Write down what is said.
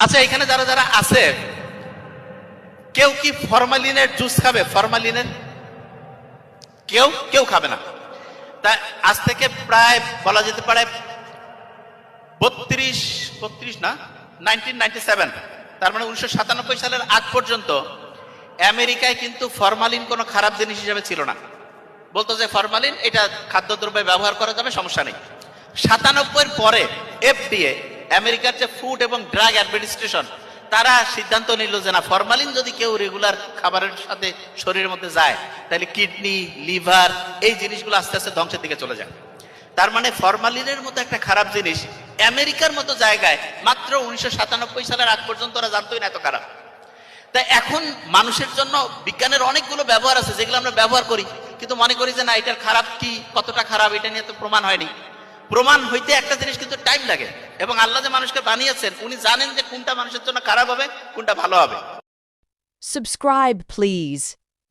আচ্ছা, এখানে যারা যারা আছে, কেউ কি ফরমালিনের জুস খাবে? ফরমালিনের কেউ কেউ খাবে না। তাই আজ থেকে প্রায় বলা যেতে পারে 32 না 1997, তার মানে 1997 সালের আগ পর্যন্ত আমেরিকায় কিন্তু ফরমালিন কোনো খারাপ জিনিস হিসেবে ছিল না। বলতো যে ফরমালিন এটা খাদ্যদ্রব্যে ব্যবহার করা যাবে, সমস্যা নেই। 97 পরে এফডিএ, আমেরিকার যে ফুড এবং ড্রাগ অ্যাডমিনিস্ট্রেশন, তারা সিদ্ধান্ত নিল যে না, ফরমালিন যদি কেউ রেগুলার খাবারের সাথে শরীরের মধ্যে যায়, তাহলে কিডনি, লিভার, এই জিনিসগুলো আস্তে আস্তে ধ্বংসের দিকে চলে যায়। তার মানে ফরমালিনের মতো একটা খারাপ জিনিস আমেরিকার মতো জায়গায় মাত্র 1997 সালের আগ পর্যন্ত ওরা জানতোই না এত খারাপ। তাই এখন মানুষের জন্য বিজ্ঞানের অনেকগুলো ব্যবহার আছে যেগুলো আমরা ব্যবহার করি, কিন্তু মনে করি যে না, এটার খারাপ কি, কতটা খারাপ এটা নিয়ে তো প্রমাণ হয়নি। প্রমাণ হইতে একটা জিনিস কিন্তু টাইম লাগে, এবং আল্লাহ যে মানুষকে বানিয়েছেন উনি জানেন যে কোনটা মানুষের জন্য খারাপ হবে, কোনটা ভালো হবে। Subscribe, please.